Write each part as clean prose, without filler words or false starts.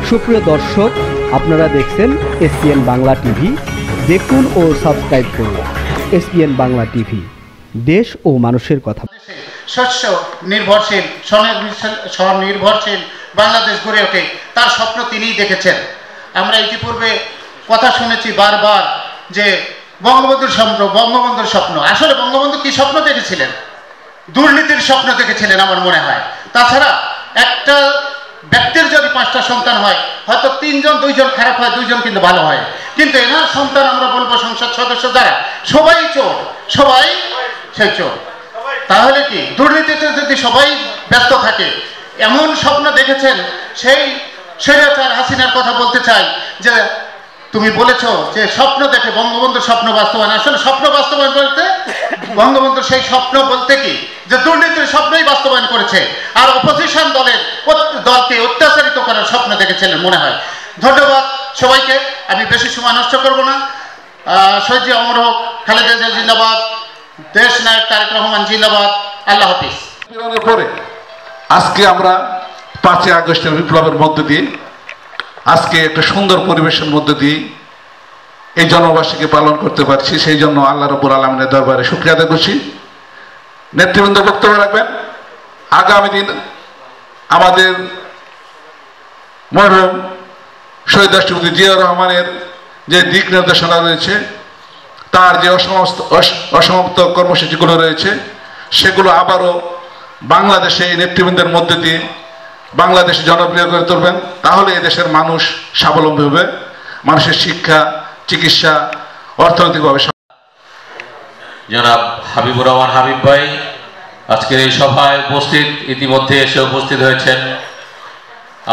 সুপ্রিয় দর্শক, আপনারা দেখছেন এসপিএন বাংলা টিভি। দেখুন ও সাবস্ক্রাইব করুন এসপিএন বাংলা টিভি, দেশ ও মানুষের কথা। শস্য নির্ভরশীল স্বনির্ভরশীল বাংলাদেশ গড়ে ওঠে, তার স্বপ্ন তিনিই দেখেছেন। আমরা ইতিপূর্বে কথা শুনেছি বারবার যে বঙ্গবন্ধুর স্বপ্ন। আসলে বঙ্গবন্ধু কি স্বপ্ন দেখেছিলেন? দুর্নীতির স্বপ্ন দেখেছিলেন আমার মনে হয়। তাছাড়া একটা ব্যক্তির যদি 5টা সন্তান হয়, হয়তো 3জন 2জন খারাপ হয়, 2জন কিন্তু ভালো হয়। কিন্তু এনার সন্তান আমরা বলবো সংসদ সদস্য দ্বারা সবাই চোর, সবাই সে চোর। তাহলে কি দুর্নীতিতে যদি সবাই ব্যস্ত থাকে, এমন স্বপ্ন দেখেছেন। সেই স্বৈরাচার হাসিনার কথা বলতে চাই যে তুমি বলেছো যে স্বপ্ন দেখে বঙ্গবন্ধুর স্বপ্ন বাস্তবায়ন। আসলে স্বপ্ন বাস্তবায়ন বলতে বঙ্গবন্ধুর সেই স্বপ্ন বলতে কি যে দুর্নীতির স্বপ্নই বাস্তবায়ন করেছে, আর অপোজিশন দলকে অত্যাচারিত করার স্বপ্ন দেখেছিলেন মনে হয়। ধন্যবাদ সবাইকে, আমি বেশি সময় নষ্ট করব না। শহীদ অমর হোক, খালেদা জিয়া জিন্দাবাদ, দেশ নায়ক তারেক রহমান জিন্দাবাদ। আল্লাহ হাফিজ। পরে আজকে আমরা 5ই আগস্টের বিপ্লবের মধ্য দিয়ে, আজকে একটা সুন্দর পরিবেশের মধ্য দিয়ে এই জন্মবার্ষিকী পালন করতে পারছি। সেই জন্য আল্লাহ রাব্বুল আলামিনের দরবারে শুকরিয়া আদায় করছি। নেতৃবৃন্দ বক্তব্য রাখবেন। আগামী দিন আমাদের মরহুম শহীদ রাষ্ট্রপতি জিয়াউর রহমানের যে দিক নির্দেশনা রয়েছে, তার যে অসমাপ্ত কর্মসূচিগুলো রয়েছে, সেগুলো আবারও বাংলাদেশে এই নেতৃবৃন্দের মধ্যে দিয়ে বাংলাদেশে জনপ্রিয় করে তুলবেন। তাহলে এদেশের মানুষ স্বাবলম্বী হবে, মানুষের শিক্ষা, চিকিৎসা, অর্থনৈতিকভাবে। জনাব হাবিবুর রহমান হাবিব ভাই আজকের এই সভায় উপস্থিত, ইতিমধ্যে এসে উপস্থিত হয়েছেন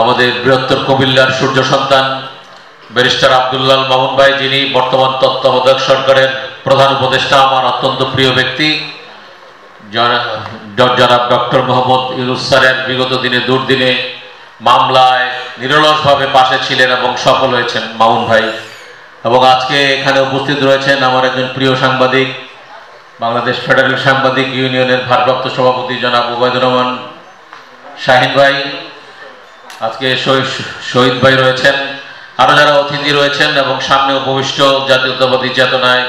আমাদের বৃহত্তর কুমিল্লার সূর্য সন্তান ব্যারিস্টার আব্দুল্লাহ মামুন ভাই, যিনি বর্তমান তত্ত্বাবধায়ক সরকারের প্রধান উপদেষ্টা, আমার অত্যন্ত প্রিয় ব্যক্তি। জনাব ডক্টর মোহাম্মদ ইউনূস স্যারের বিগত দিনে দুর্দিনে মামলায় নিরলসভাবে পাশে ছিলেন এবং সফল হয়েছেন মামুন ভাই। এবং আজকে এখানে উপস্থিত রয়েছেন আমার একজন প্রিয় সাংবাদিক, বাংলাদেশ ফেডারেল সাংবাদিক ইউনিয়নের ভারপ্রাপ্ত সভাপতি জনাব ওবায়দুর রহমান শাহিন ভাই। আজকে শহীদ ভাই রয়েছেন, আরও যারা অতিথি রয়েছেন এবং সামনে উপবিষ্ট জাতীয়তাবাদী চেতনায়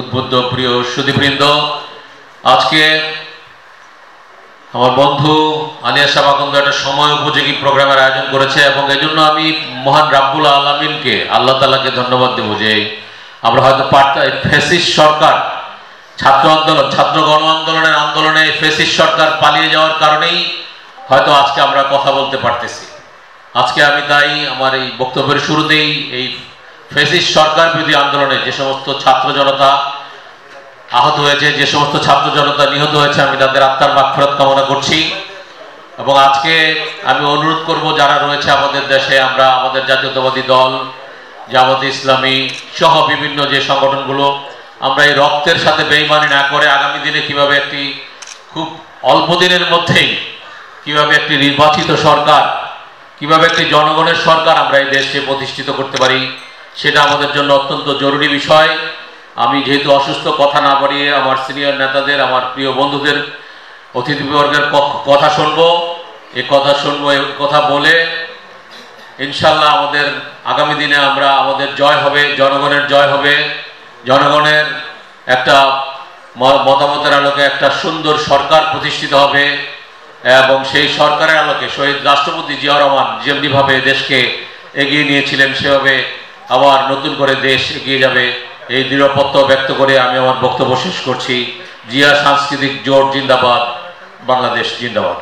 উদ্বুদ্ধ প্রিয় সুধীবৃন্দ। আজকে আমার বন্ধু আলিয়া সাবাকন্দ একটা সময় উপযোগী প্রোগ্রামের আয়োজন করেছে এবং এই জন্য আমি মহান রাব্বুল আলামিনকে, আল্লাহ তাআলাকে ধন্যবাদ দেব যে আমরা হয়তো ফ্যাসিস্ট সরকার, ছাত্র আন্দোলন, ছাত্র গণ আন্দোলনে ফ্যাসিস্ট সরকার পালিয়ে যাওয়ার কারণেই হয়তো আজকে আমরা কথা বলতে পারতেছি। আজকে আমি তাই আমার এই বক্তব্যের শুরুতেই এই ফ্যাসিস্ট সরকার বিরোধী আন্দোলনে যে সমস্ত ছাত্র জনতা আহত হয়েছে, যে সমস্ত ছাত্র জনতা নিহত হয়েছে, আমি তাদের আত্মার মাগফিরাত কামনা করছি। এবং আজকে আমি অনুরোধ করব যারা রয়েছে আমাদের দেশে, আমরা আমাদের জাতীয়তাবাদী দল, জামাতে ইসলামী সহ বিভিন্ন যে সংগঠনগুলো, আমরা এই রক্তের সাথে বেইমানি না করে আগামী দিনে কিভাবে একটি খুব অল্প দিনের মধ্যেই কিভাবে একটি নির্বাচিত সরকার, কিভাবে একটি জনগণের সরকার আমরা এই দেশে প্রতিষ্ঠিত করতে পারি, সেটা আমাদের জন্য অত্যন্ত জরুরি বিষয়। আমি যেহেতু অসুস্থ, কথা না বাড়িয়ে আমার সিনিয়র নেতাদের, আমার প্রিয় বন্ধুদের, অতিথিবর্গের কথা শুনবো। এই কথা বলে ইনশাল্লাহ আমাদের আগামী দিনে আমাদের জয় হবে, জনগণের জয় হবে। জনগণের একটা মতামতের আলোকে একটা সুন্দর সরকার প্রতিষ্ঠিত হবে এবং সেই সরকারের আলোকে শহীদ রাষ্ট্রপতি জিয়াউর রহমান যেমনিভাবে দেশকে এগিয়ে নিয়েছিলেন, সেভাবে আবার নতুন করে দেশ এগিয়ে যাবে, এই দৃঢ়পত্র ব্যক্ত করে আমি আমার বক্তব্য শেষ করছি। জিয়া সাংস্কৃতিক জোট জিন্দাবাদ, বাংলাদেশ জিন্দাবাদ।